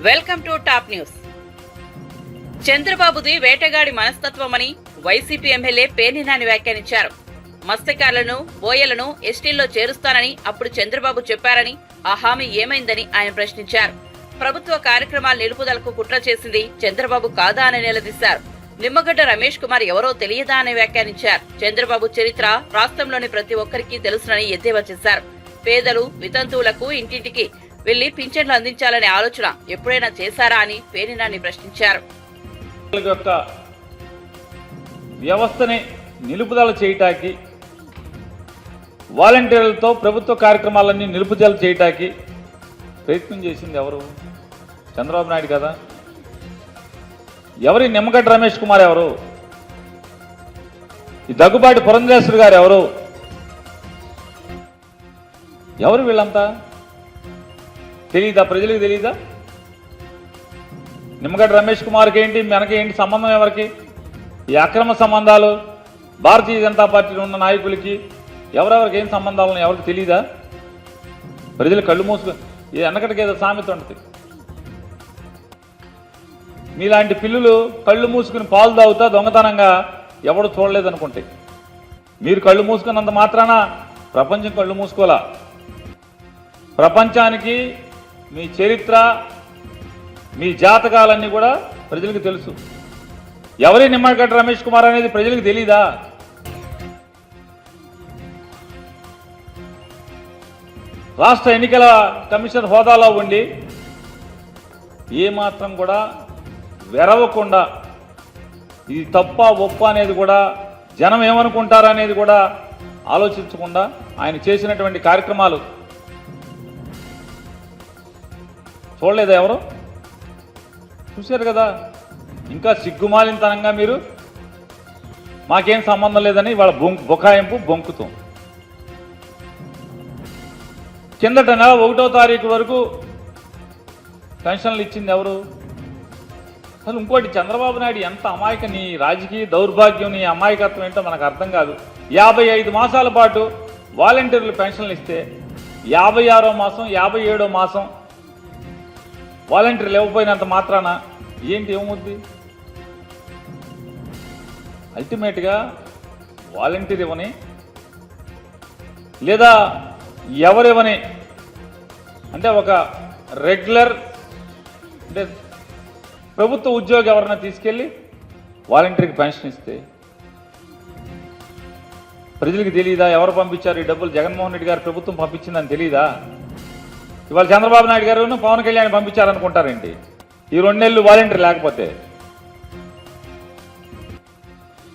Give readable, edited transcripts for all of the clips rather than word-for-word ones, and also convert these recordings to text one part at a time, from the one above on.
Welcome to top news. చంద్రబాబుది వేటగాడి మనస్తత్వమని వైసీపీ ఎమ్మెల్యే పేర్ని నాని వ్యాఖ్యానించారు. మత్స్యకారులను, బోయలను ఎస్టీల్లో చేరుస్తానని అప్పుడు చంద్రబాబు చెప్పారని, ఆ హామీ ఏమైందని ఆయన ప్రశ్నించారు. ప్రభుత్వ కార్యక్రమాల నిలుపుదలకు కుట్ర చేసింది చంద్రబాబు కాదా అని నిలదీశారు. నిమ్మగడ్డ రమేష్ కుమార్ ఎవరో తెలియదా అని వ్యాఖ్యానించారు. చంద్రబాబు చరిత్ర రాష్ట్రంలోని ప్రతి ఒక్కరికి తెలుసునని ఎద్దేవా చేశారు. పేదలు, వితంతువులకు ఇంటింటికి వెళ్లి పింఛన్లు అందించాలనే ఆలోచన ఎప్పుడైనా చేశారా అని పేర్ని నాని ప్రశ్నించారు. వ్యవస్థని నిలుపుదల చేయటానికి, వాలంటీర్లతో ప్రభుత్వ కార్యక్రమాలన్నీ నిలుపుదల చేయటానికి ప్రయత్నం చేసింది ఎవరు? చంద్రబాబు నాయుడు కదా. ఎవరి నిమ్మగడ్డ రమేష్ కుమార్ ఎవరు? ఈ దగ్గుబాటి పురంధరేశ్వరి గారు ఎవరు? ఎవరు వీళ్ళంతా? తెలీదా? ప్రజలకు తెలీదా? నిమ్మగడ్డ రమేష్ కుమార్కి ఏంటి, మనకి ఏంటి సంబంధం? ఎవరికి ఈ అక్రమ సంబంధాలు? భారతీయ జనతా పార్టీలో ఉన్న నాయకులకి ఎవరెవరికి ఏం సంబంధాలను ఎవరికి తెలీదా? ప్రజలు కళ్ళు మూసుకొని వెనకటికి ఏదో సామెత ఉంటుంది, మీలాంటి పిల్లులు కళ్ళు మూసుకుని పాలు తాగుతా దొంగతనంగా ఎవడు చూడలేదనుకుంటే, మీరు కళ్ళు మూసుకున్నంత మాత్రాన ప్రపంచం కళ్ళు మూసుకోవాలా? ప్రపంచానికి మీ చరిత్ర, మీ జాతకాలన్నీ కూడా ప్రజలకు తెలుసు. ఎవరి నిమ్మగడ్డ రమేష్ కుమార్ అనేది ప్రజలకు తెలీదా? రాష్ట్ర ఎన్నికల కమిషన్ హోదాలో ఉండి ఏమాత్రం కూడా వెరవకుండా, ఇది తప్ప ఒప్ప అనేది కూడా, జనం ఏమనుకుంటారు అనేది కూడా ఆలోచించకుండా ఆయన చేసినటువంటి కార్యక్రమాలు చూడలేదా? ఎవరు చూశారు కదా. ఇంకా సిగ్గుమాలినతనంగా మీరు మాకేం సంబంధం లేదని వాళ్ళ బొకాయింపు బొంకుతాం. కిందట నెల 1వ తారీఖు వరకు పెన్షన్లు ఇచ్చింది ఎవరు? అసలు ఇంకోటి, చంద్రబాబు నాయుడు ఎంత అమాయక, నీ రాజకీయ దౌర్భాగ్యం, నీ అమాయకత్వం ఏంటో మనకు అర్థం కాదు. 55 మాసాల పాటు వాలంటీర్లు పెన్షన్లు ఇస్తే 56వ మాసం, 57వ మాసం వాలంటీర్లు ఇవ్వకపోయినంత మాత్రాన ఏంటి ఏమవుద్ది? అల్టిమేట్గా వాలంటీర్ ఇవ్వని లేదా ఎవరివ్వని, అంటే ఒక రెగ్యులర్ అంటే ప్రభుత్వ ఉద్యోగి ఎవరైనా తీసుకెళ్ళి వాలంటీర్కి పెన్షన్ ఇస్తే ప్రజలకు తెలియదా? ఎవరు పంపించారు ఈ డబ్బులు? జగన్మోహన్ రెడ్డి గారు ప్రభుత్వం పంపించిందని తెలియదా? ఇవాళ చంద్రబాబు నాయుడు గారు పవన్ కళ్యాణ్ పంపించారనుకుంటారేంటి ఈ 2 నెలలు వాలంటీర్ లేకపోతే?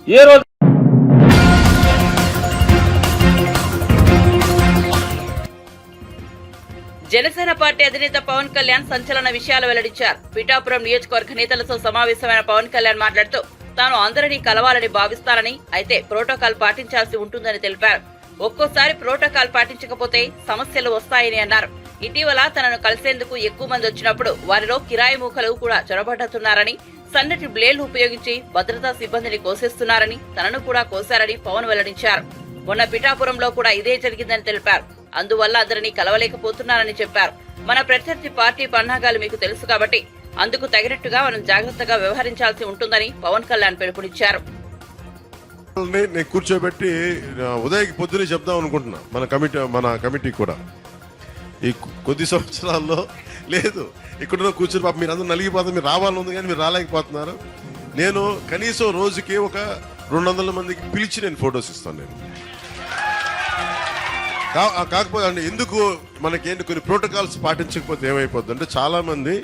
ఏ రోజు జనసేన పార్టీ అధినేత పవన్ కళ్యాణ్ సంచలన విషయాలు వెల్లడించారు. పిఠాపురం నియోజకవర్గ నేతలతో సమావేశమైన పవన్ కళ్యాణ్ మాట్లాడుతూ తాను అందరినీ కలవాలని భావిస్తానని, అయితే ప్రోటోకాల్ పాటించాల్సి ఉంటుందని తెలిపారు. ఒక్కోసారి ప్రోటోకాల్ పాటించకపోతే సమస్యలు వస్తాయని అన్నారు. ఇటీవల తనను కలిసేందుకు ఎక్కువ మంది వచ్చినప్పుడు వారిలో కిరాయి మూకలు కూడా చొరబడుతున్నారని, సన్నటి బ్లేడ్లు ఉపయోగించి భద్రతా సిబ్బందిని కోసేస్తున్నారని, తనను కూడా కోశారని పవన్ వెల్లడించారు. మొన్న పిఠాపురంలో కూడా ఇదే జరిగిందని తెలిపారు. అందువల్ల అందరినీ కలవలేకపోతున్నారని చెప్పారు. మన ప్రత్యర్థి పార్టీ పన్నాగాలు మీకు తెలుసు కాబట్టి అందుకు తగినట్టుగా మనం జాగ్రత్తగా వ్యవహరించాల్సి ఉంటుందని పవన్ కళ్యాణ్ పిలుపునిచ్చారు. నేను కూర్చోబెట్టి ఉదయకి పొద్దునే చెప్దాం అనుకుంటున్నా మన కమిటీ కూడా. ఈ కొద్ది సంవత్సరాల్లో లేదు, ఇక్కడ కూర్చొని పాప మీరు అందరూ నలిగిపోతారు, మీరు రావాలని ఉంది కానీ మీరు రాలేకపోతున్నారు. నేను కనీసం రోజుకి ఒక 200 మందికి పిలిచి నేను ఫొటోస్ ఇస్తాను. నేను కాకపోతే అంటే ఎందుకు మనకేంటి కొన్ని ప్రోటోకాల్స్ పాటించకపోతే ఏమైపోద్ది అంటే, చాలామంది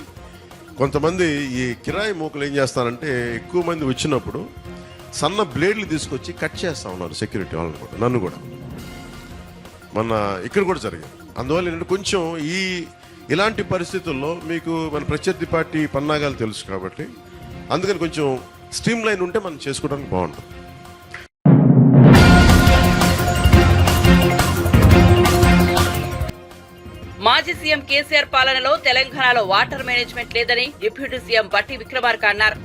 కొంతమంది ఈ కిరాయి మూకలు ఏం చేస్తారంటే, ఎక్కువ మంది వచ్చినప్పుడు సన్న బ్లేడ్లు తీసుకొచ్చి కట్ చేస్తా ఉన్నారు సెక్యూరిటీ వాళ్ళని కూడా, నన్ను కూడా. మన ఇక్కడ కూడా జరిగింది. అందువల్ల ఏంటంటే కొంచెం ఇలాంటి పరిస్థితుల్లో మీకు మన ప్రత్యర్థి పార్టీ పన్నాగాలు తెలుసు కాబట్టి అందుకని కొంచెం స్ట్రీమ్ లైన్ ఉంటే మనం చేసుకోవడానికి బాగుంటుంది. మాజీ సీఎం కేసీఆర్ పాలనలో తెలంగాణలో వాటర్ మేనేజ్మెంట్ లేదని డిప్యూటీ సీఎం బట్టి విక్రమార్క అన్నారు.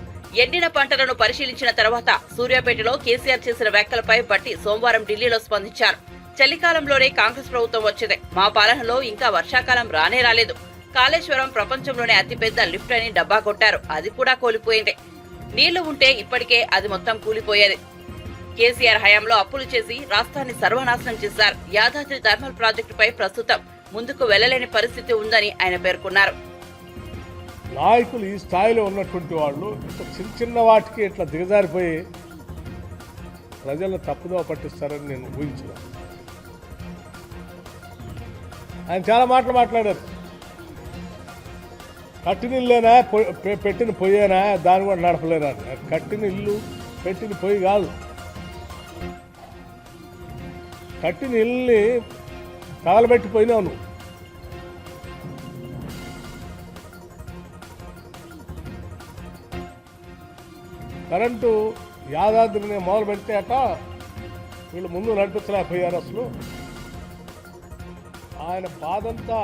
ఎండిన పంటలను పరిశీలించిన తర్వాత సూర్యాపేటలో కేసీఆర్ చేసిన వ్యాఖ్యలపై బట్టి సోమవారం ఢిల్లీలో స్పందించారు. చలికాలంలోనే కాంగ్రెస్ ప్రభుత్వం వచ్చింది. మా పాలనలో ఇంకా వర్షాకాలం రానే రాలేదు. కాళేశ్వరం ప్రపంచంలోనే అతిపెద్ద లిఫ్ట్ అని డబ్బా కొట్టారు, అది కూడా కూలిపోయింది. నీళ్లు ఉంటే ఇప్పటికే అది మొత్తం కూలిపోయేది. కేసీఆర్ హయాంలో అప్పులు చేసి రాష్ట్రాన్ని సర్వనాశనం చేశారు. యాదాద్రి థర్మల్ ప్రాజెక్టుపై ప్రస్తుతం ముందుకు వెళ్లలేని పరిస్థితి ఉందని ఆయన పేర్కొన్నారు. నాయకులు ఈ స్థాయిలో ఉన్నటువంటి వాళ్ళు ఇట్లా చిన్న వాటికి ఇట్లా దిగజారిపోయి ప్రజలను తప్పుదోవ పట్టిస్తారని నేను ఊహించను. ఆయన చాలా మాటలు మాట్లాడారు. కట్టిన ఇల్లేనా పెట్టిన పొయ్యేనా దాన్ని కూడా నడపలేనా. కట్టిన ఇల్లు పెట్టిన పొయ్యి కాదు, కట్టిన ఇల్లుని తగలబెట్టిపోయినావు నువ్వు. కరెంటు యాదాద్రిని మొదలు పెట్టాక వీళ్ళు ముందు నడిపించలేకపోయారు. అసలు ఆయన బాధంతా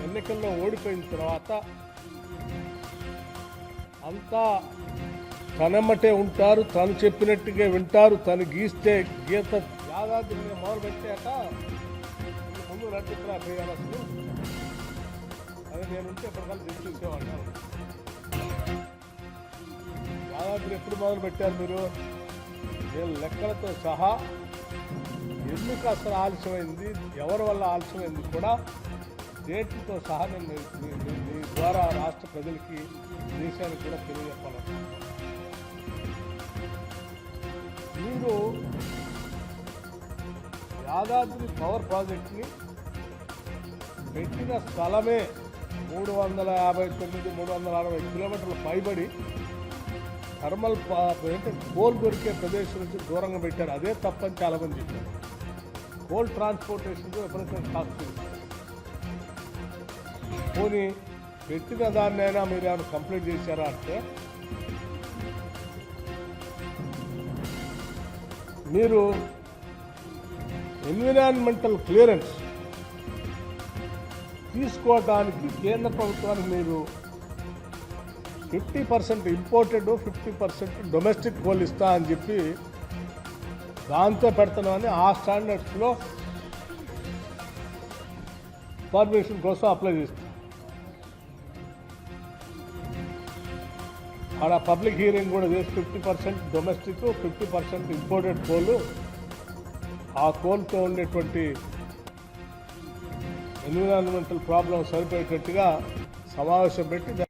ఎన్నికల్లో ఓడిపోయిన తర్వాత అంతా తనమ్మటే ఉంటారు, తను చెప్పినట్టుగా వింటారు, తను గీస్తే గీత యాదాద్రిని మొదలు పెట్టాక ముందు నడిపించలేకపోయారు. అసలు అది నేనుంటే ఎప్పటికల్లా తెలిసేసేవాడిని. యాదాద్రి ఎప్పుడు మొదలు పెట్టారు మీరు? నేను లెక్కలతో సహా ఎందుకు అసలు ఆలస్యమైంది, ఎవరి వల్ల ఆలస్యమైంది కూడా డేట్లతో సహా నేను మీ ద్వారా రాష్ట్ర ప్రజలకి, దేశానికి కూడా తెలియజెప్పాలి. మీరు యాదాద్రి పవర్ ప్రాజెక్ట్ని పెట్టిన స్థలమే 359, 360 కిలోమీటర్ల పైబడి థర్మల్ కోల్ దొరికే ప్రదేశం నుంచి దూరంగా పెట్టారు. అదే తప్పని చాలామంది చెప్పారు. కోల్ ట్రాన్స్పోర్టేషన్తో ఎప్పుడైతే కాస్ట్ పోనీ పెట్టిన దాన్నైనా మీరు ఏమైనా కంప్లీట్ చేశారా అంటే మీరు ఎన్విరాన్మెంటల్ క్లియరెన్స్ తీసుకోవడానికి కేంద్ర ప్రభుత్వానికి మీరు 50% ఇంపోర్టెడ్ 50% డొమెస్టిక్ కోల్ ఇస్తా అని చెప్పి దాంతో పెడుతున్నామని ఆ స్టాండర్డ్స్లో పర్మిషన్ కోసం అప్లై చేస్తాం. ఆడ పబ్లిక్ హియరింగ్ కూడా చేసి 50% డొమెస్టిక్ 50% ఇంపోర్టెడ్ కోల్, ఆ కోల్తో ఉండేటువంటి ఎన్విరాన్మెంటల్ ప్రాబ్లం సరిపోయేటట్టుగా సమావేశం పెట్టి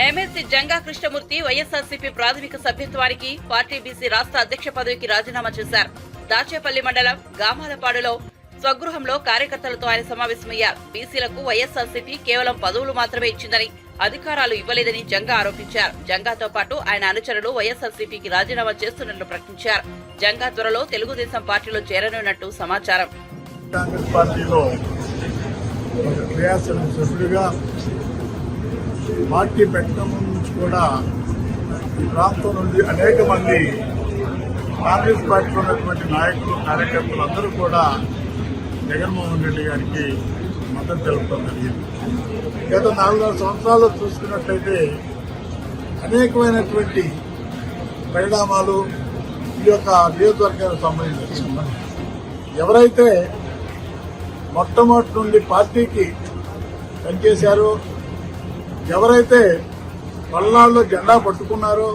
ఎమ్మెల్సీ జంగా కృష్ణమూర్తి వైఎస్ఆర్సీపీ ప్రాథమిక సభ్యత్వానికి, పార్టీ బీసీ రాష్ట్ర అధ్యక్ష పదవికి రాజీనామా చేశారు. దాచేపల్లి మండలం గామాలపాడులో స్వగృహంలో కార్యకర్తలతో ఆయన సమావేశమయ్యారు. బీసీలకు వైఎస్ఆర్సీపీ కేవలం పదవులు మాత్రమే ఇచ్చిందని, అధికారాలు ఇవ్వలేదని జంగా ఆరోపించారు. జంగాతో పాటు ఆయన అనుచరులు వైఎస్ఆర్సీపీకి రాజీనామా చేస్తున్నట్లు ప్రకటించారు. జంగా త్వరలో తెలుగుదేశం పార్టీలో చేరనున్నట్టు సమాచారం. కాంగ్రెస్ పార్టీలో ఒక క్రియాశీలక సభ్యుడిగా పార్టీ పెట్టడం నుంచి కూడా ఈ ప్రాంతం నుండి అనేక మంది కాంగ్రెస్ పార్టీలో ఉన్నటువంటి నాయకులు, కార్యకర్తలు అందరూ కూడా జగన్మోహన్ రెడ్డి గారికి మద్దతు తెలుపడం జరిగింది. గత 4 సంవత్సరాలు చూసుకున్నట్లయితే అనేకమైనటువంటి పరిణామాలు ఈ యొక్క నియోజకవర్గానికి సంబంధించి ఎవరైతే మొట్టమొదటి నుండి పార్టీకి పనిచేశారో, ఎవరైతే పల్నాడులో జెండా పట్టుకున్నారో,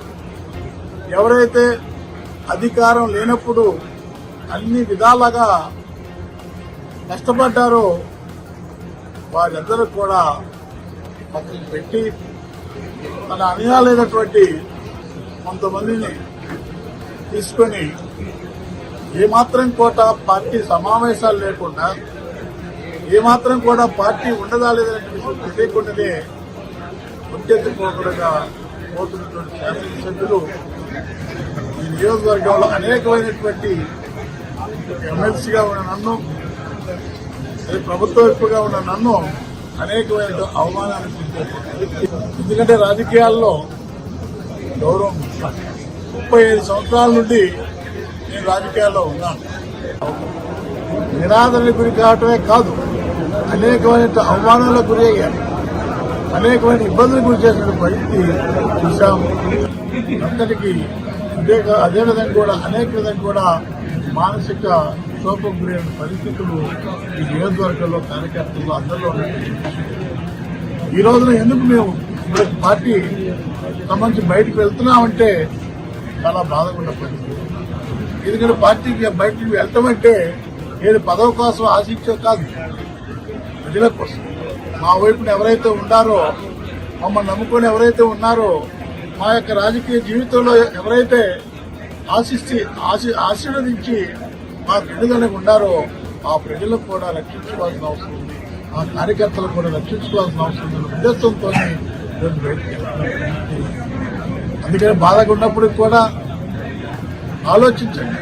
ఎవరైతే అధికారం లేనప్పుడు అన్ని విధాలుగా కష్టపడ్డారో వారందరూ కూడా పక్కన పెట్టి తన అనుయాలైనటువంటి కొంతమందిని తీసుకొని ఏమాత్రం కూడా పార్టీ సమావేశాలు లేకుండా, ఏమాత్రం కూడా పార్టీ ఉండదా లేదనేటువంటి తెలియకుండానే ఒంటెత్తిపోకుండా పోతున్నటువంటి శాసనసభ్యులు ఈ నియోజకవర్గంలో అనేకమైనటువంటి ఎమ్మెల్సీగా ఉన్న నన్ను, అది ప్రభుత్వ వైపుగా ఉన్న నన్ను అనేకమైన అవమానాలు ఎందుకంటే రాజకీయాల్లో గౌరవం 35 సంవత్సరాల నుండి నేను రాజకీయాల్లో ఉన్నాను. నిరాదరణకు గురి కావటమే కాదు, అనేకమైన అవమానాలకు గురి అయ్యాను, అనేకమైన ఇబ్బందులకు గురి చేసిన పరిస్థితి చూశాము. అందరికీ అదేవిధంగా కూడా అనేక విధంగా కూడా మానసిక క్షోభకు గురైన పరిస్థితులు ఈ నియోజకవర్గంలో కార్యకర్తలు అందరిలో ఉన్నాయి. ఈ రోజున ఎందుకు మేము ఇప్పుడు పార్టీ సంబంధించి బయటకు వెళ్తున్నామంటే చాలా బాధగా ఉన్న పరిస్థితి. ఎందుకంటే పార్టీకి బయటికి వెళ్తామంటే ఏది పదవి కోసం ఆశించే కాదు, ప్రజల కోసం. మా వైపున ఎవరైతే ఉన్నారో, మమ్మల్ని నమ్ముకొని ఎవరైతే ఉన్నారో, మా యొక్క రాజకీయ జీవితంలో ఎవరైతే ఆశీర్వదించి మా ప్రజలకు ఉన్నారో ఆ ప్రజలకు కూడా రక్షించుకోవాల్సిన అవసరం ఉంది, ఆ కార్యకర్తలకు కూడా రక్షించుకోవాల్సిన అవసరం ఉంది ఉద్దేశంతో అందుకని బాధగా ఉన్నప్పుడు కూడా ఆలోచించండి.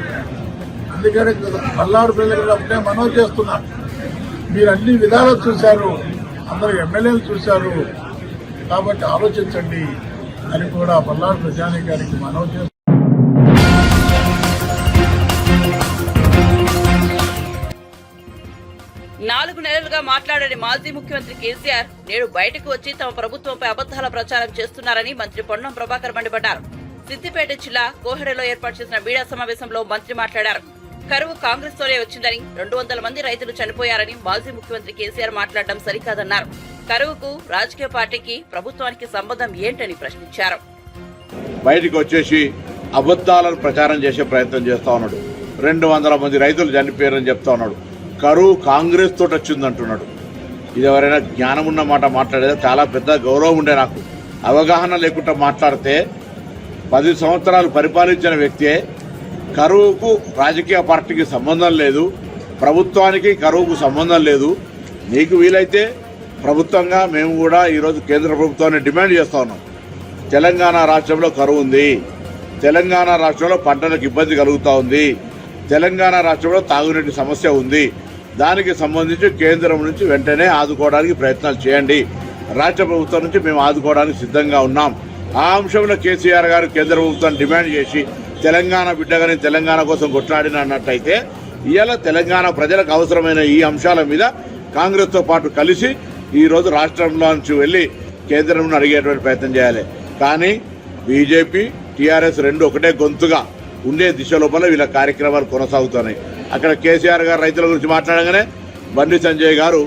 అందుకని పల్నాడు ప్రజలు ఒకటే మనవి చేస్తున్నారు, మీరు అన్ని విధాలు చూశారు, అందరు ఎమ్మెల్యేలు చూశారు, కాబట్టి ఆలోచించండి అని కూడా పల్నాడు ప్రజానీకానికి మనవి చేస్తున్నారు. 4 నెలలుగా మాట్లాడని మాజీ ముఖ్యమంత్రి కేసీఆర్ నేడు బయటకు వచ్చి తమ ప్రభుత్వంపై అబద్దాల ప్రచారం చేస్తున్నారని మంత్రి పొన్నం ప్రభాకర్ మండిపడ్డారు. సిద్దిపేట జిల్లా కోహెడలో ఏర్పాటు చేసిన మీడియా సమావేశంలో మంత్రి మాట్లాడారు. కరువు కాంగ్రెస్ తోనే వచ్చిందని, 200 మంది రైతులు చనిపోయారని మాజీ ముఖ్యమంత్రి కేసీఆర్ మాట్లాడడం సరికాదన్నారు. కరువుకు రాజకీయ పార్టీకి ప్రభుత్వానికి సంబంధం ఏంటని ప్రశ్నించారు. బయటకు వచ్చేసి అబద్దాలను ప్రచారం చేసే ప్రయత్నం చేస్తా ఉన్నాడు. 200 మంది రైతులు చనిపోయారని చెప్తా ఉన్నాడు. కరువు కాంగ్రెస్ తోటి వచ్చిందంటున్నాడు. ఇది ఎవరైనా జ్ఞానం ఉన్న మాట మాట్లాడేదా? చాలా పెద్ద గౌరవం ఉండే నాకు. అవగాహన లేకుండా మాట్లాడితే 10 సంవత్సరాలు పరిపాలించిన వ్యక్తే కరువుకు రాజకీయ పార్టీకి సంబంధం లేదు, ప్రభుత్వానికి కరువుకు సంబంధం లేదు. నీకు వీలైతే ప్రభుత్వంగా మేము కూడా ఈరోజు కేంద్ర ప్రభుత్వాన్ని డిమాండ్ చేస్తా ఉన్నాం. తెలంగాణ రాష్ట్రంలో కరువు ఉంది, తెలంగాణ రాష్ట్రంలో పంటలకు ఇబ్బంది కలుగుతూ ఉంది, తెలంగాణ రాష్ట్రంలో తాగునీటి సమస్య ఉంది. దానికి సంబంధించి కేంద్రం నుంచి వెంటనే ఆదుకోవడానికి ప్రయత్నాలు చేయండి. రాష్ట్ర ప్రభుత్వం నుంచి మేము ఆదుకోవడానికి సిద్ధంగా ఉన్నాం. ఆ అంశంలో కేసీఆర్ గారు కేంద్ర ప్రభుత్వాన్ని డిమాండ్ చేసి తెలంగాణ బిడ్డగానే తెలంగాణ కోసం కొట్లాడిన అన్నట్టయితే ఇవాళ తెలంగాణ ప్రజలకు అవసరమైన ఈ అంశాల మీద కాంగ్రెస్తో పాటు కలిసి ఈరోజు రాష్ట్రంలో నుంచి వెళ్ళి కేంద్రం అడిగేటువంటి ప్రయత్నం చేయాలి. కానీ బీజేపీ టీఆర్ఎస్ రెండు ఒకటే గొంతుగా ఉండే దిశ లోపల వీళ్ళ కార్యక్రమాలు కొనసాగుతున్నాయి. అక్కడ కేసీఆర్ గారు రైతుల గురించి మాట్లాడగానే బండి సంజయ్ గారు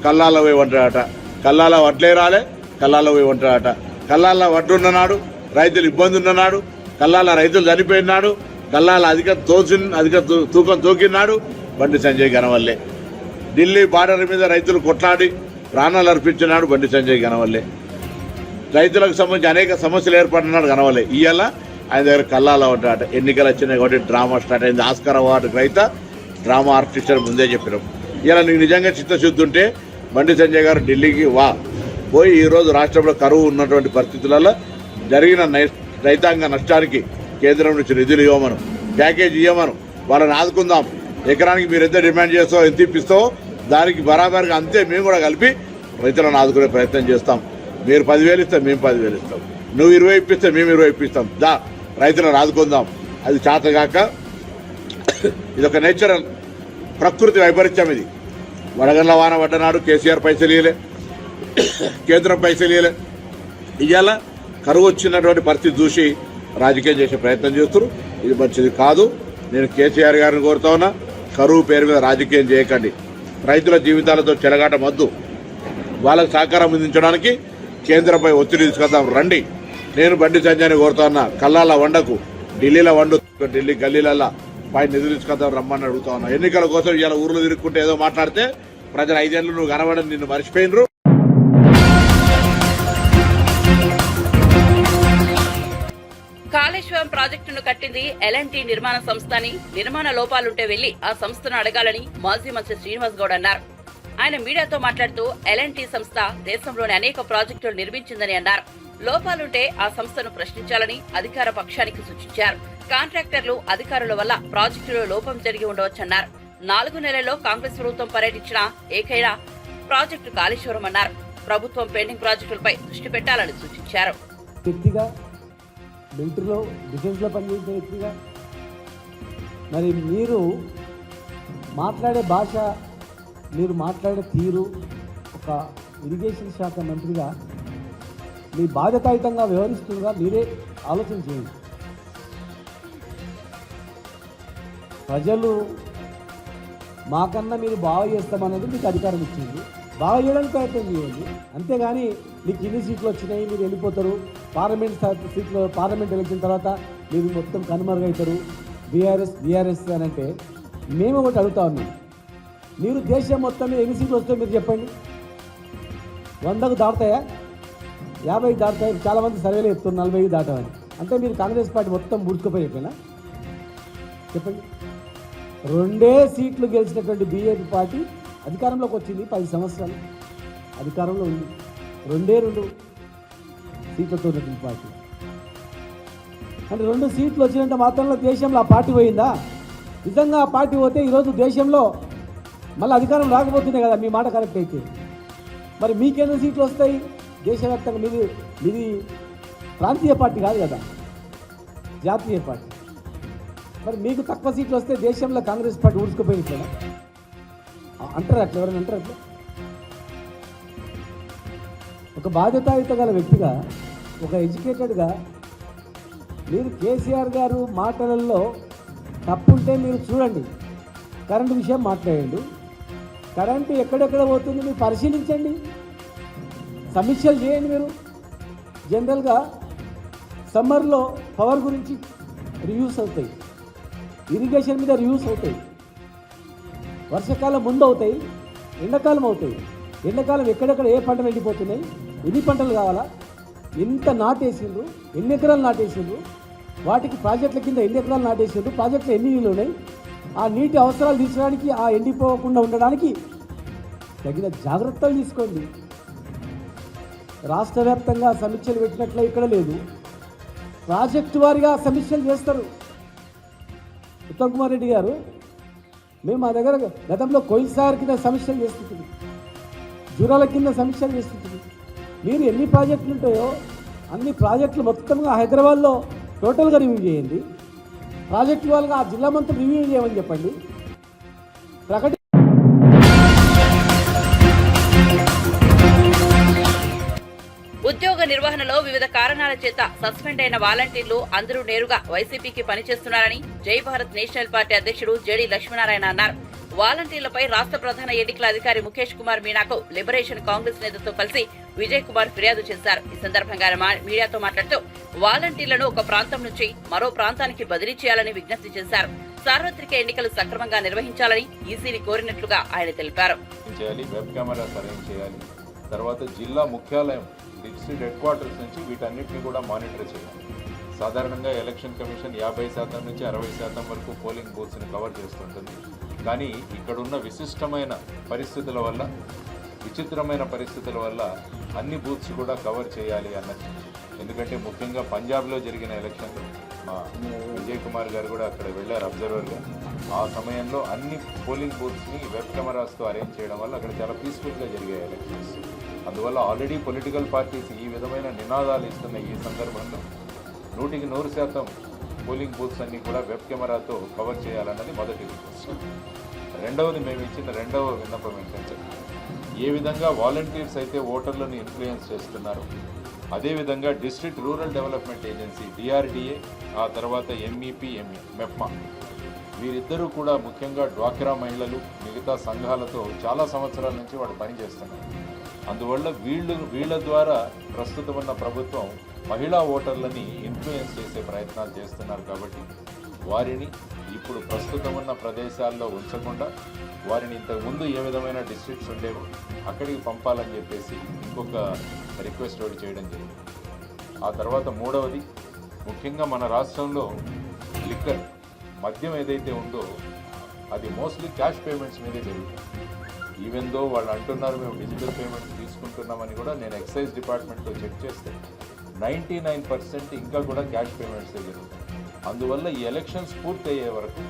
కల్లాల పోయి వంటాడట, కల్లాల వడ్లే రాలే, కల్లాల పోయి వంటాడట. కల్లాల వడ్లున్ననాడు రైతులు ఇబ్బంది ఉన్ననాడు, కల్లాల రైతులు చనిపోయినాడు, కల్లాల అధిక తూకం తూకినాడు బండి సంజయ్ గనవల్లే. ఢిల్లీ బార్డర్ మీద రైతులు కొట్లాడి ప్రాణాలు అర్పించినాడు బండి సంజయ్ గనవల్లే. రైతులకు సంబంధించి అనేక సమస్యలు ఏర్పడినాడు గనవల్లే. ఇవాళ ఆయన దగ్గర కల్లాల వంటాట. ఎన్నికలు వచ్చినాయి కాబట్టి డ్రామా స్టార్ట్ అయింది. Oscar award raita drama artist అని ముందే చెప్పినాం. ఇలా నీకు నిజంగా చిత్తశుద్ధి ఉంటే బండి సంజయ్ గారు ఢిల్లీకి పోయి ఈరోజు రాష్ట్రంలో కరువు ఉన్నటువంటి పరిస్థితులలో జరిగిన రైతాంగ నష్టానికి కేంద్రం నుంచి నిధులు ఇవ్వమను, ప్యాకేజీ ఇవ్వమను, వాళ్ళని ఆదుకుందాం. ఎకరానికి మీరు ఎంత డిమాండ్ చేస్తావో, ఎంత ఇప్పిస్తావో దానికి బరాబర్గా అంతే మేము కూడా కలిపి రైతులను ఆదుకునే ప్రయత్నం చేస్తాం. మీరు 10,000 ఇస్తే మేము 10,000 ఇస్తాం, నువ్వు 20 ఇప్పిస్తే మేము 20 ఇప్పిస్తాం. రైతులను ఆదుకుందాం. అది చేతగాక ఇదొక నేచురల్ ప్రకృతి వైపరీత్యం. ఇది వడగండ్ల వాన పడ్డనాడు కేసీఆర్ పైసలు ఇయ్యలే, కేంద్రం పైసలు ఇయ్యలే. ఇవాళ కరువు వచ్చినటువంటి పరిస్థితి చూసి రాజకీయం చేసే ప్రయత్నం చేస్తున్నారు. ఇది మంచిది కాదు. నేను కేసీఆర్ గారిని కోరుతా ఉన్నా, కరువు పేరు మీద రాజకీయం చేయకండి. రైతుల జీవితాలతో చెలగాట వద్దు. వాళ్ళకు సహకారం అందించడానికి కేంద్రంపై ఒత్తిడి తీసుకొద్దాం రండి. నేను బండి సంజయ్ని కోరుతా ఉన్నా, కల్లాల వండకు, ఢిల్లీలో వండు, ఢిల్లీ గల్లీలల్లా పై నిధులు తీసుకొద్దాం రమ్మని అడుగుతా ఉన్నా. ఎన్నికల కోసం ఇలా ఊర్లో తిరుక్కుంటే ఏదో మాట్లాడితే ప్రజలు 5 ఏళ్ళు నువ్వు కనబడని నిన్ను మర్చిపోయినరు. కాళేశ్వరం ప్రాజెక్టును కట్టింది ఎల్ఎన్టీ నిర్మాణ సంస్థ అని, నిర్మాణ లోపాలుంటే వెళ్లి ఆ సంస్థను అడగాలని మాజీ మంత్రి శ్రీనివాస్ గౌడ్ అన్నారు. ఆయన మీడియాతో మాట్లాడుతూ ఎల్ఎన్టీ సంస్థ దేశంలోని అనేక ప్రాజెక్టులు నిర్మించిందని అన్నారు. లోపాలుంటే ఆ సంస్థను ప్రశ్నించాలని అధికార పక్షానికి సూచించారు. కాంట్రాక్టర్లు, అధికారుల వల్ల ప్రాజెక్టులో లోపం జరిగి ఉండవచ్చన్నారు. 4 నెలల్లో కాంగ్రెస్ ప్రభుత్వం పర్యటించిన ఏకైనా ప్రాజెక్టు కాళేశ్వరం అన్నారు. ప్రభుత్వం పెండింగ్ ప్రాజెక్టులపై దృష్టి పెట్టాలని సూచించారు. వ్యక్తిగా మిలిటరీలో, డిఫెన్స్లో పనిచేసే వ్యక్తిగా మరి మీరు మాట్లాడే భాష, మీరు మాట్లాడే తీరు, ఒక ఇరిగేషన్ శాఖ మంత్రిగా మీ బాధ్యతాయుతంగా వ్యవహరిస్తుందిగా మీరే ఆలోచన చేయండి. ప్రజలు మాకన్నా మీరు బాగా చేస్తామన్నది మీకు అధికారం ఇచ్చింది, బాగా చేయడానికి ప్రయత్నం చేయండి. అంతేగాని మీకు ఇన్ని సీట్లు వచ్చినాయి మీరు వెళ్ళిపోతారు, పార్లమెంట్ ఎలక్షన్ తర్వాత మీరు మొత్తం కనుమరుగవుతారు, బీఆర్ఎస్ అని అంటే మేము ఒకటి అడుగుతా ఉన్నాం. మీరు దేశం మొత్తం మీద ఎన్ని సీట్లు వస్తాయో మీరు చెప్పండి. 100కు దాటుతాయా, 50కి దాటుతాయి? చాలామంది సర్వేలు చెప్తున్నారు 40కి దాటామని. అంటే మీరు కాంగ్రెస్ పార్టీ మొత్తం బుడుచుకుపోయి చెప్పినా చెప్పండి. 2 సీట్లు గెలిచినటువంటి బీజేపీ పార్టీ అధికారంలోకి వచ్చింది, 10 సంవత్సరాలు అధికారంలో ఉంది. 2 సీట్లతో ఉన్నటువంటి పార్టీ అంటే 2 సీట్లు వచ్చినంత మాత్రంలో దేశంలో ఆ పార్టీ పోయిందా? నిజంగా ఆ పార్టీ పోతే ఈరోజు దేశంలో మళ్ళీ అధికారం రాకపోతున్నాయి కదా. మీ మాట కరెక్ట్ అయితే మరి మీకెన్ని సీట్లు వస్తాయి దేశవ్యాప్తంగా? మీది ప్రాంతీయ పార్టీ కాదు కదా, జాతీయ పార్టీ. మరి మీకు తక్కువ సీట్లు వస్తే దేశంలో కాంగ్రెస్ పార్టీ ఊడ్చుకుపోయినట్లేదా అంటారు? అట్లా ఎవరైనా అంటారు? అట్లా ఒక బాధ్యతాయుత గల వ్యక్తిగా, ఒక ఎడ్యుకేటెడ్గా మీరు కేసీఆర్ గారు మాటలలో తప్పుంటే మీరు చూడండి, కరెంటు విషయం మాట్లాడండి, కరెంటు ఎక్కడెక్కడ పోతుంది మీరు పరిశీలించండి, సమీక్షలు చేయండి. మీరు జనరల్గా సమ్మర్లో పవర్ గురించి రివ్యూస్ అవుతాయి, ఇరిగేషన్ మీద రివ్యూస్ అవుతాయి, వర్షాకాలం ముందు అవుతాయి, ఎండాకాలం అవుతాయి. ఎండాకాలం ఎక్కడెక్కడ ఏ పంటలు ఎండిపోతున్నాయి, ఎన్ని పంటలు కావాలా, ఎంత నాటేసిండ్రు, ఎన్ని ఎకరాలు నాటేసిండ్రు, వాటికి ప్రాజెక్టుల కింద ఎన్ని ఎకరాలు నాటేసిండ్రు, ప్రాజెక్టులు ఎన్ని నీళ్ళు ఉన్నాయి, ఆ నీటి అవసరాలు తీర్చడానికి, ఆ ఎండిపోకుండా ఉండడానికి తగిన జాగ్రత్తలు తీసుకోండి. రాష్ట్ర వ్యాప్తంగా సమీక్షలు పెట్టినట్లే ఇక్కడ లేదు, ప్రాజెక్టు వారిగా సమీక్షలు చేస్తారు. ఉత్తమ్ కుమార్ రెడ్డి గారు, మేము మా దగ్గర గతంలో కొయిల్సార్ కింద సమీక్షలు చేస్తుంటుంది, జూరాల కింద సమీక్షలు చేస్తుంటుంది. మీరు ఎన్ని ప్రాజెక్టులు ఉంటాయో అన్ని ప్రాజెక్టులు మొత్తంగా హైదరాబాద్లో టోటల్గా రివ్యూ చేయండి. ప్రాజెక్టు వాళ్ళగా ఆ జిల్లా మొత్తం రివ్యూ చేయమని చెప్పండి. ఉద్యోగ నిర్వహణలో వివిధ కారణాల చేత సస్పెండ్ అయిన వాలంటీర్లు అందరూ నేరుగా వైసీపీకి పనిచేస్తున్నారని జై భారత్ నేషనల్ పార్టీ అధ్యక్షుడు జేడీ లక్ష్మీనారాయణ అన్నారు. వాలంటీర్లపై రాష్ట్ర ప్రధాన ఎన్నికల అధికారి ముఖేష్ కుమార్ మీనాకు లిబరేషన్ కాంగ్రెస్ నేతతో కలిసి విజయ్ కుమార్ ఫిర్యాదు చేశారు. ఈ సందర్భంగా మీడియాతో మాట్లాడుతూ వాలంటీర్లను ఒక ప్రాంతం నుంచి మరో ప్రాంతానికి బదిలీ చేయాలని విజ్ఞప్తి చేశారు. సార్వత్రిక ఎన్నికలు సక్రమంగా నిర్వహించాలని ఈసీని కోరినట్లుగా ఆయన తెలిపారు. వెబ్ కెమెరాస్ అరేంజ్ చేయాలి, తర్వాత జిల్లా ముఖ్యాలయం డిస్ట్రిక్ట్ హెడ్ క్వార్టర్స్ నుంచి వీటన్నిటిని కూడా మానిటర్ చేయాలి. సాధారణంగా ఎలక్షన్ కమిషన్ 50% నుంచి 60% వరకు పోలింగ్ బూత్స్ని కవర్ చేస్తుంటుంది. కానీ ఇక్కడున్న విశిష్టమైన పరిస్థితుల వల్ల, విచిత్రమైన పరిస్థితుల వల్ల అన్ని బూత్స్ కూడా కవర్ చేయాలి అన్నది. ఎందుకంటే ముఖ్యంగా పంజాబ్లో జరిగిన ఎలక్షన్లో మా విజయ్ కుమార్ గారు కూడా అక్కడ వెళ్ళారు అబ్జర్వర్గా. ఆ సమయంలో అన్ని పోలింగ్ బూత్స్ని వెబ్ కెమెరాస్తో అరేంజ్ చేయడం వల్ల అక్కడ చాలా పీస్ఫుల్గా జరిగాయి ఎలక్షన్స్. అందువల్ల ఆల్రెడీ పొలిటికల్ పార్టీస్ ఈ విధమైన నినాదాలు ఇస్తున్న ఈ సందర్భంలో 100% పోలింగ్ బూత్స్ అన్ని కూడా వెబ్ కెమెరాతో కవర్ చేయాలన్నది మొదటి రిక్వెస్ట్. రెండవది, మేము ఇచ్చిన రెండవ విన్నపం ఏంటంటే, ఏ విధంగా వాలంటీర్స్ అయితే ఓటర్లను ఇన్ఫ్లుయెన్స్ చేస్తున్నారు, అదేవిధంగా district rural development agency DRDA, ఆ తర్వాత మెప్మా వీరిద్దరూ కూడా ముఖ్యంగా డ్వాక్రా మహిళలు మిగతా సంఘాలతో చాలా సంవత్సరాల నుంచి వాడు పనిచేస్తున్నారు. అందువల్ల వీళ్ళ ద్వారా ప్రస్తుతం ఉన్న ప్రభుత్వం మహిళా ఓటర్లని ఇన్ఫ్లుయెన్స్ చేసే ప్రయత్నాలు చేస్తున్నారు. కాబట్టి వారిని ఇప్పుడు ప్రస్తుతం ఉన్న ప్రదేశాల్లో ఉంచకుండా వారిని ఇంతకుముందు ఏ విధమైన డిస్ట్రిక్ట్స్ ఉండేవో అక్కడికి పంపాలని చెప్పేసి ఇంకొక రిక్వెస్ట్ ఒకటి చేయడం జరిగింది. ఆ తర్వాత మూడవది, ముఖ్యంగా మన రాష్ట్రంలో లిక్కర్ మద్యం ఏదైతే ఉందో అది మోస్ట్లీ క్యాష్ పేమెంట్స్ మీదే జరుగుతుంది. ఈవెన్ దో వాళ్ళు అంటున్నారు మేము డిజిటల్ పేమెంట్స్ తీసుకుంటున్నామని కూడా నేను ఎక్సైజ్ డిపార్ట్మెంట్తో చెక్ చేస్తే 99% ఇంకా కూడా క్యాష్ పేమెంట్సే జరుగుతాయి. అందువల్ల ఈ ఎలక్షన్స్ పూర్తయ్యే వరకు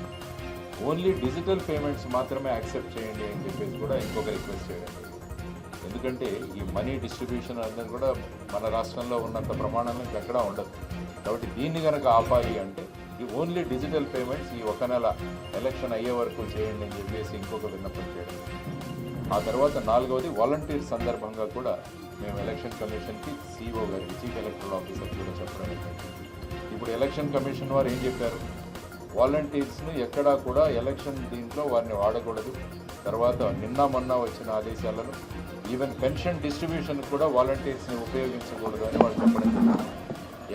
ఓన్లీ డిజిటల్ పేమెంట్స్ మాత్రమే యాక్సెప్ట్ చేయండి అని చెప్పేసి కూడా ఇంకొక రిక్వెస్ట్ చేయడం జరిగింది. ఎందుకంటే ఈ మనీ డిస్ట్రిబ్యూషన్ అనేది కూడా మన రాష్ట్రంలో ఉన్నంత ప్రమాణంలో ఇంకెక్కడా ఉండదు. కాబట్టి దీన్ని కనుక ఆపాలి అంటే ఓన్లీ డిజిటల్ పేమెంట్స్ ఈ 1 నెల ఎలక్షన్ అయ్యే వరకు చేయండి అని చెప్పేసి ఇంకొక విన్నపం చేయడం. ఆ తర్వాత 4వది వాలంటీర్ సందర్భంగా కూడా మేము ఎలక్షన్ కమిషన్కి సిఓ గారికి చీఫ్ ఎలక్టరల్ ఆఫీసర్ కూడా చెప్పడం జరిగింది. ఇప్పుడు ఎలక్షన్ కమిషన్ వారు ఏం చెప్పారు, వాలంటీర్స్ను ఎక్కడా కూడా ఎలక్షన్ దీంట్లో వారిని వాడకూడదు. తర్వాత నిన్న మొన్న వచ్చిన ఆదేశాలను ఈవెన్ పెన్షన్ డిస్ట్రిబ్యూషన్ కూడా వాలంటీర్స్ని ఉపయోగించకూడదు అని వాళ్ళు చెప్పడం జరిగింది.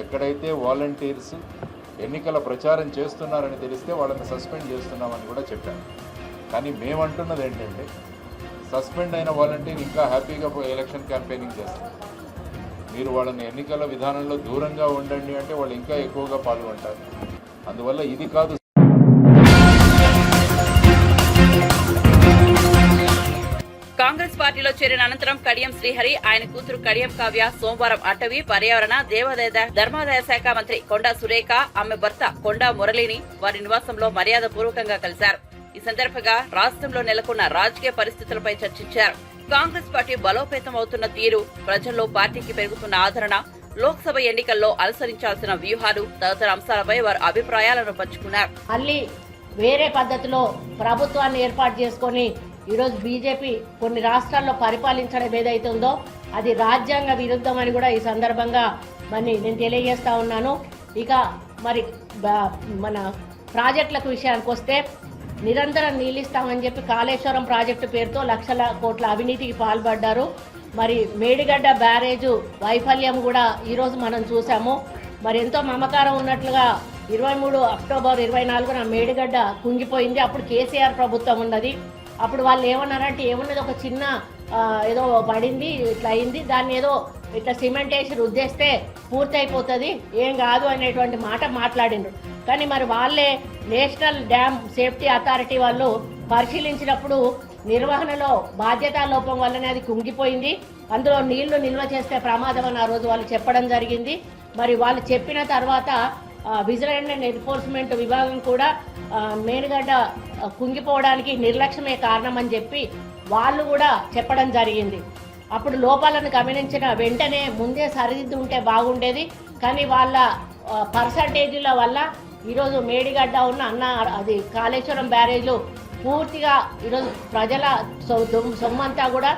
ఎక్కడైతే వాలంటీర్స్ ఎన్నికల ప్రచారం చేస్తున్నారని తెలిస్తే వాళ్ళని సస్పెండ్ చేస్తున్నామని కూడా చెప్పాను. కానీ మేమంటున్నది ఏంటంటే సస్పెండ్ అయిన వాలంటీర్ ఇంకా హ్యాపీగా ఎలక్షన్ క్యాంపెయినింగ్ చేస్తారు. మీరు వాళ్ళని ఎన్నికల విధానంలో దూరంగా ఉండండి అంటే వాళ్ళు ఇంకా ఎక్కువగా పాల్గొంటారు. అందువల్ల ఇది కాదు. కాంగ్రెస్ పార్టీలో చేరిన అనంతరం కడియం శ్రీహరి, ఆయన కూతురు కడియం కావ్య సోమవారం అటవీ, పర్యావరణ, దేవాదాయ ధర్మాదాయ శాఖ మంత్రి కొండా సురేఖ, ఆమె భర్త కొండా మురళిని వారి నివాసంలో మర్యాద పూర్వకంగా కలిశారు. ఈ సందర్భంగా రాష్ట్రంలో నెలకొన్న రాజకీయ పరిస్థితులపై చర్చించారు. కాంగ్రెస్ పార్టీ బలోపేతం అవుతున్న తీరు, ప్రజల్లో పార్టీకి పెరుగుతున్న ఆదరణ, లోక్సభ ఎన్నికల్లో అనుసరించాల్సిన వ్యూహాలు తదితర అంశాలపై వారు అభిప్రాయాలను పంచుకున్నారు. మళ్ళీ వేరే పద్ధతిలో ప్రభుత్వాన్ని ఏర్పాటు చేసుకొని ఈరోజు బీజేపీ కొన్ని రాష్ట్రాల్లో పరిపాలించడం ఏదైతే ఉందో అది రాజ్యాంగ విరుద్ధం అని కూడా ఈ సందర్భంగా మరి నేను తెలియజేస్తా ఉన్నాను. ఇక మరి మన ప్రాజెక్టులకు విషయానికి వస్తే నిరంతరం నీళ్ళిస్తామని చెప్పి కాళేశ్వరం ప్రాజెక్టు పేరుతో లక్షల కోట్ల అవినీతికి పాల్పడ్డారు. మరి మేడిగడ్డ బ్యారేజు వైఫల్యం కూడా ఈరోజు మనం చూసాము. మరి ఎంతో మమకారం ఉన్నట్లుగా 23 అక్టోబర్ 24న మేడిగడ్డ కుంగిపోయింది. అప్పుడు కేసీఆర్ ప్రభుత్వం ఉన్నది. అప్పుడు వాళ్ళు ఏమన్నారంటే ఏమున్నది, ఒక చిన్న ఏదో పడింది, ఇట్లా అయింది, దాన్ని ఏదో ఇట్లా సిమెంట్ వేసి రుద్దేస్తే పూర్తయిపోతుంది, ఏం కాదు అనేటువంటి మాట మాట్లాడిండ్రు. కానీ మరి వాళ్ళే నేషనల్ డ్యామ్ సేఫ్టీ అథారిటీ వాళ్ళు పరిశీలించినప్పుడు నిర్వహణలో బాధ్యతా లోపం వల్లనే అది కుంగిపోయింది, అందులో నీళ్లు నిల్వ చేస్తే ప్రమాదం అని ఆ రోజు వాళ్ళు చెప్పడం జరిగింది. మరి వాళ్ళు చెప్పిన తర్వాత విజిలెన్స్ అండ్ ఎన్ఫోర్స్మెంట్ విభాగం కూడా మేడిగడ్డ కుంగిపోవడానికి నిర్లక్ష్యమే కారణం అని చెప్పి వాళ్ళు కూడా చెప్పడం జరిగింది. అప్పుడు లోపాలను గమనించిన వెంటనే ముందే సరిదిద్దు ఉంటే బాగుండేది. కానీ వాళ్ళ పర్సంటేజీల వల్ల ఈరోజు మేడిగడ్డ ఉన్న అది కాళేశ్వరం బ్యారేజ్లు పూర్తిగా ఈరోజు ప్రజల సొమ్మంతా కూడా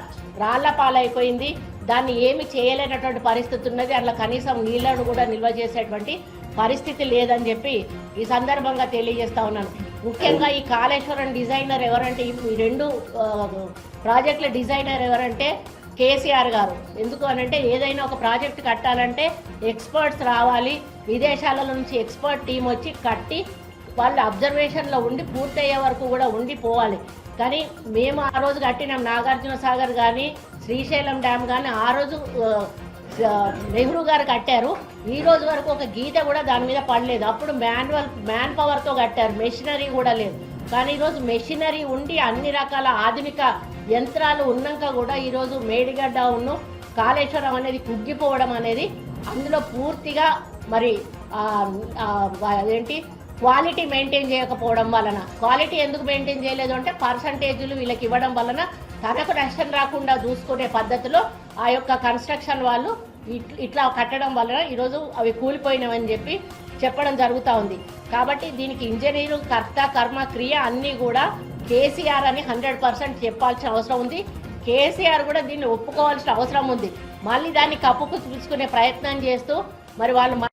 రాళ్ల పాలైపోయింది. దాన్ని ఏమి చేయలేనటువంటి పరిస్థితి ఉన్నది. అట్లా కనీసం నీళ్లను కూడా నిల్వ చేసేటువంటి పరిస్థితి లేదని చెప్పి ఈ సందర్భంగా తెలియజేస్తా ఉన్నాను. ముఖ్యంగా ఈ కాళేశ్వరం డిజైనర్ ఎవరంటే, ఈ రెండు ప్రాజెక్టుల డిజైనర్ ఎవరంటే కేసీఆర్ గారు. ఎందుకు అనంటే ఏదైనా ఒక ప్రాజెక్ట్ కట్టాలంటే ఎక్స్పర్ట్స్ రావాలి, విదేశాల నుంచి ఎక్స్పర్ట్ టీం వచ్చి కట్టి వాళ్ళు అబ్జర్వేషన్లో ఉండి పూర్తయ్యే వరకు కూడా ఉండిపోవాలి. కానీ మేము ఆ రోజు కట్టినాం, నాగార్జున సాగర్ కానీ శ్రీశైలం డ్యామ్ కానీ ఆ రోజు నెహ్రూ గారు కట్టారు. ఈ రోజు వరకు ఒక గీత కూడా దాని మీద పడలేదు. అప్పుడు మ్యాన్ పవర్తో కట్టారు, మెషినరీ కూడా లేదు. కానీ ఈరోజు మెషినరీ ఉండి అన్ని రకాల ఆధునిక యంత్రాలు ఉన్నాక కూడా ఈరోజు మేడిగడ్డ కాళేశ్వరం అనేది కుగ్గిపోవడం అనేది అందులో పూర్తిగా మరి అదేంటి క్వాలిటీ మెయింటైన్ చేయకపోవడం వలన. క్వాలిటీ ఎందుకు మెయింటైన్ చేయలేదు అంటే పర్సంటేజీలు వీళ్ళకి ఇవ్వడం వలన తనకు నష్టం రాకుండా చూసుకునే పద్ధతిలో ఆ యొక్క కన్స్ట్రక్షన్ వాళ్ళు ఇట్లా కట్టడం వలన ఈరోజు అవి కూలిపోయినవని చెప్పి చెప్పడం జరుగుతూ ఉంది. కాబట్టి దీనికి ఇంజనీరు కర్త కర్మ క్రియ అన్నీ కూడా కేసీఆర్ అని 100% చెప్పాల్సిన అవసరం ఉంది. కేసీఆర్ కూడా దీన్ని ఒప్పుకోవాల్సిన అవసరం ఉంది. మళ్ళీ దాన్ని కప్పుకు తీసుకునే ప్రయత్నం చేస్తూ మరి వాళ్ళు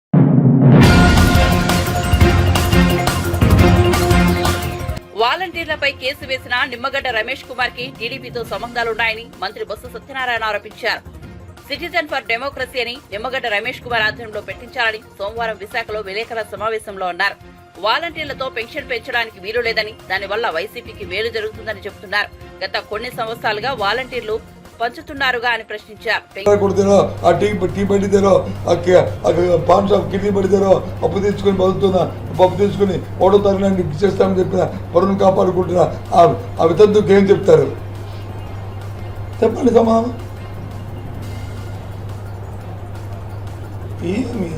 వాలంటీర్లపై కేసు వేసిన నిమ్మగడ్డ రమేష్ కుమార్ కి టీడీపీతో సంబంధాలున్నాయని మంత్రి బొత్స సత్యనారాయణ ఆరోపించారు. సిటిజన్ ఫర్ డెమోక్రసీ అని నిమ్మగడ్డ రమేష్ కుమార్ ఆధ్వర్యంలో పెట్టించాలని సోమవారం విశాఖలో విలేకరుల సమావేశంలో అన్నారు. వాలంటీర్లతో పెన్షన్ పెంచడానికి వీలు లేదని, దానివల్ల వైసీపీకి మేలు జరుగుతుందని చెబుతున్నారు. గత కొన్ని సంవత్సరాలుగా వాలంటీర్లు పంచుతున్నారుగా అని ప్రశ్నించారు. పాన్ షాప్ కిడ్నీ పడితేరో అప్పు తెచ్చుకొని బతుకుతున్నా, పప్పు తెచ్చుకొని 1వ తారీఖు ఇచ్చేస్తామని చెప్పిన పరువును కాపాడుకుంటున్నా, ఆ వితంతుకి ఏం చెప్తారు చెప్పండి సమాధానం. ఏమి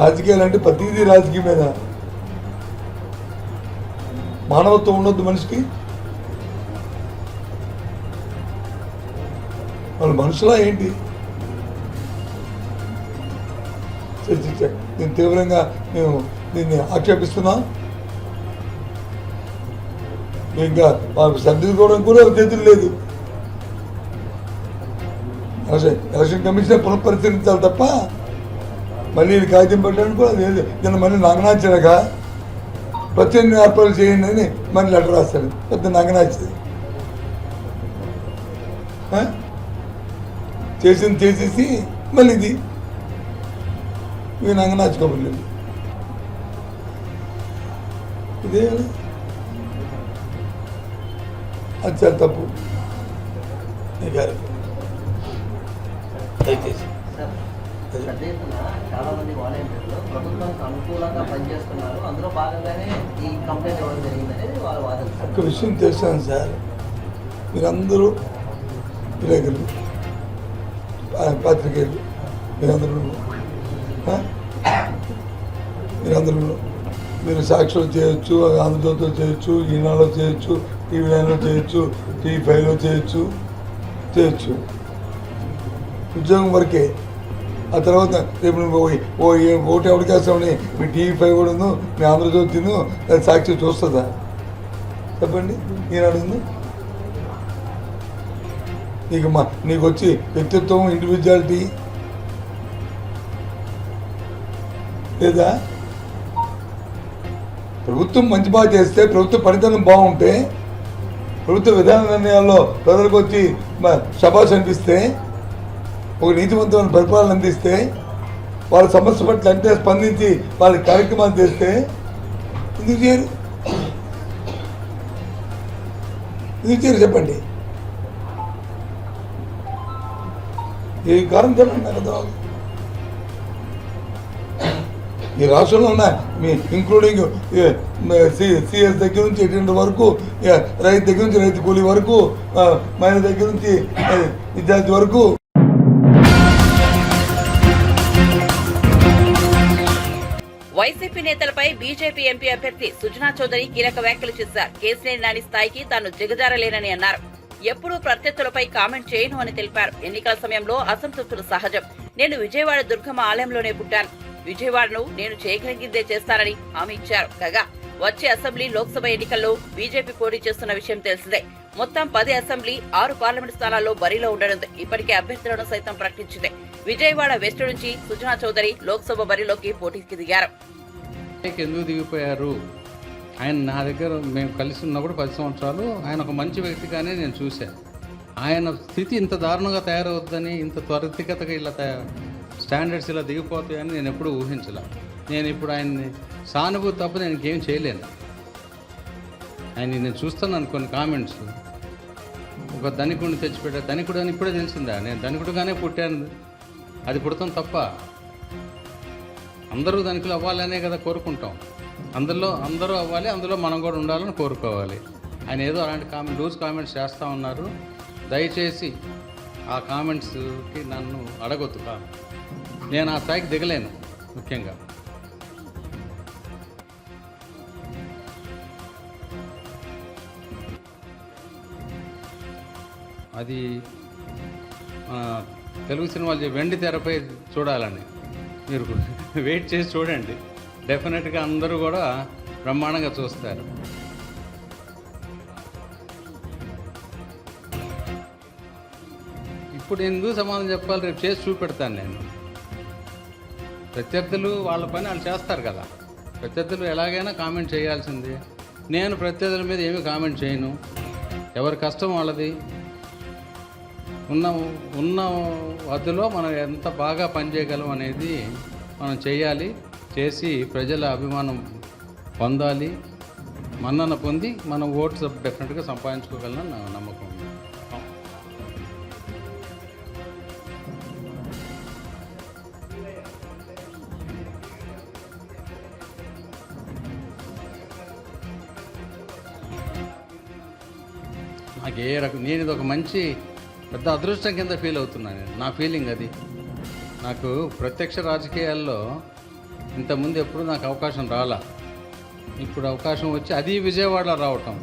రాజకీయాలు అంటే ప్రతిదీ రాజకీయమేనా? మానవత్వం ఉండొద్దు మనిషికి? వాళ్ళు మనుషులా ఏంటి? నేను తీవ్రంగా మేము దీన్ని ఆక్షేపిస్తున్నాం. ఇంకా సర్దిద్దుకోవడం కూడా చేతులు లేదు. ఎలక్షన్ కమిషన్ పునఃపరిశీలించాలి తప్ప మళ్ళీ ఇది కాగితం పెట్టడానికి కూడా లేదు. నేను మళ్ళీ నాగనాచనగా ప్రత్యేక ఏర్పాటు చేయండి అని మళ్ళీ లెటర్ రాస్తాడు. పెద్ద నాగనాచి చేసేసి మళ్ళీ ఇది ఇవి నాగనాచుకోలేదు. ఇదే అది చాలా తప్పు. దయచేసి చాలా మంది వాలంటీర్లు ప్రభుత్వానికి అనుకూలంగా పనిచేస్తున్నారు, అందులో భాగంగానే ఈ కంప్లైంట్ ఇవ్వడం జరిగిందనేది వాళ్ళ వాదన. ఒక విషయం తెలుసాను సార్, మీరందరూ విలేకరులు, పాత్రికేయులు, మీరందరూ మీరు సాక్షులు చేయొచ్చు, ఆంధ్రజ్యోతిలో చేయొచ్చు, ఈనాడులో చేయొచ్చు, టీవీ 9లో చేయొచ్చు, టీవీ 5లో చేయొచ్చు. ఉద్యోగం వరకే. ఆ తర్వాత రేపు ఓటు ఎవరికి వేస్తామని మీ టీవీ 5 కూడా ఉందో, మీ ఆంధ్రజ్యోతిను సాక్షి చూస్తుందా? చెప్పండి. ఈనాడు నీకు వచ్చి వ్యక్తిత్వం, ఇండివిజువాలిటీ లేదా? ప్రభుత్వం మంచి బాగా చేస్తే, ప్రభుత్వ పనితనం బాగుంటే, ప్రభుత్వ విధాన నిర్ణయాల్లో ప్రజలకు వచ్చి శభాష్ అనిపిస్తే, ఒక నీతివంతమైన పరిపాలన అందిస్తే, వాళ్ళ సమస్య పట్ల అంటే స్పందించి వాళ్ళ కార్యక్రమాలు చేస్తే ఎందుకు చేయరు? చెప్పండి. ఏ కారణం చెప్పండి కదా. ఈ రాష్ట్రంలో ఉన్న మీ ఇంక్లూడింగ్ సిఎస్ దగ్గర నుంచి ఎటువంటి వరకు, రైతు దగ్గర నుంచి రైతు కూలీ వరకు, మహిళ దగ్గర నుంచి విద్యార్థి వరకు వైసీపీ నేతలపై బీజేపీ ఎంపీ అభ్యర్థి సుజనా చౌదరి కీలక వ్యాఖ్యలు చేశారు. కేసీఆర్ నాని స్థాయికి తాను దిగజారలేనని అన్నారు. ఎప్పుడూ ప్రత్యర్థులపై కామెంట్ చేయను అని తెలిపారు. ఎన్నికల సమయంలో అసంతృప్తులు సహజం. నేను విజయవాడ దుర్గమ్మ ఆలయంలోనే పుట్టాను. విజయవాడను నేను చేయగలిగిందే చేస్తానని హామీ ఇచ్చారు. కాగా వచ్చే అసెంబ్లీ, లోక్సభ ఎన్నికల్లో బీజేపీ పోటీ చేస్తున్న విషయం తెలిసిందే. మొత్తం 10 అసెంబ్లీ, 6 పార్లమెంట్ స్థానాల్లో బరిలో ఉండనుంది. ఇప్పటికే అభ్యర్థులను సైతం ప్రకటించింది. విజయవాడ వెస్ట్ నుంచి సుజనా చౌదరి లోక్సభ బరిలోకి పోటీకి దిగారు. ఎందుకు దిగిపోయారు? ఆయన నా దగ్గర మేము కలిసి ఉన్నప్పుడు 10 సంవత్సరాలు ఆయన ఒక మంచి వ్యక్తిగానే నేను చూశాను. ఆయన స్థితి ఇంత దారుణంగా తయారవుద్దని, ఇంత త్వరితగతిగా ఇలా స్టాండర్డ్స్ ఇలా దిగిపోతాయని నేను ఎప్పుడూ ఊహించలే. నేను ఇప్పుడు ఆయన్ని సానుభూతి తప్ప నేను ఇంకేం చేయలేను. ఆయన నేను చూస్తున్నాను కొన్ని కామెంట్స్. ఒక ధనికుడిని తెచ్చిపెట్టా, ధనికుడు అని ఇప్పుడే తెలిసిందా? నేను ధనికుడుగానే పుట్టాను, అది పుడతాం తప్ప అందరూ ధనికులు అవ్వాలనే కదా కోరుకుంటాం. అందరూ అవ్వాలి, అందులో మనం కూడా ఉండాలని కోరుకోవాలి. ఆయన ఏదో అలాంటి లూజ్ కామెంట్స్ చేస్తూ ఉన్నారు. దయచేసి ఆ కామెంట్స్కి నన్ను అడగొద్దు. నేను ఆ స్థాయికి దిగలేను. ముఖ్యంగా అది తెలుగు సినిమాలు వెండి తెరపై చూడాలని మీరు వెయిట్ చేసి చూడండి. డెఫినెట్గా అందరూ కూడా బ్రహ్మాండంగా చూస్తారు. ఇప్పుడు ఎందుకు సమాధానం చెప్పాలి? రేపు చేసి చూపెడతాను నేను. ప్రత్యర్థులు వాళ్ళ పని వాళ్ళు చేస్తారు కదా. ప్రత్యర్థులు ఎలాగైనా కామెంట్ చేయాల్సిందే. నేను ప్రత్యర్థుల మీద ఏమీ కామెంట్ చేయను. ఎవరి కష్టం వాళ్ళది. ఉన్న వద్దులో మనం ఎంత బాగా పనిచేయగలం అనేది మనం చేయాలి. చేసి ప్రజల అభిమానం పొందాలి. మన్నన పొంది మనం ఓట్స్ డెఫినెట్గా సంపాదించుకోగలనని నా నమ్మకం ఉంది. నాకు ఏ రకం నేను ఇది ఒక మంచి పెద్ద అదృష్టం కింద ఫీల్ అవుతున్నాను. నా ఫీలింగ్ అది. నాకు ప్రత్యక్ష రాజకీయాల్లో ఇంతకుముందు ఎప్పుడు నాకు అవకాశం రాలా. ఇప్పుడు అవకాశం వచ్చి అది విజయవాడలో రావటం.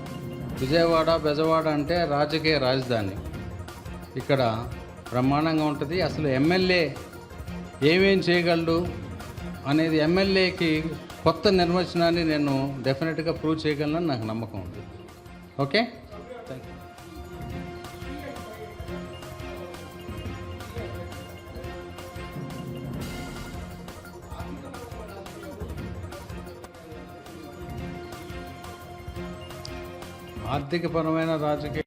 విజయవాడ, బెజవాడ అంటే రాజకీయ రాజధాని. ఇక్కడ బ్రహ్మాండంగా ఉంటుంది. అసలు ఎమ్మెల్యే ఏమేం చేయగలడు అనేది ఎమ్మెల్యేకి కొత్త నిర్వచనాన్ని నేను డెఫినెట్గా ప్రూవ్ చేయగలనని నాకు నమ్మకం ఉంది. Okay thank you. ఆర్థికపరమైన రాజకీయ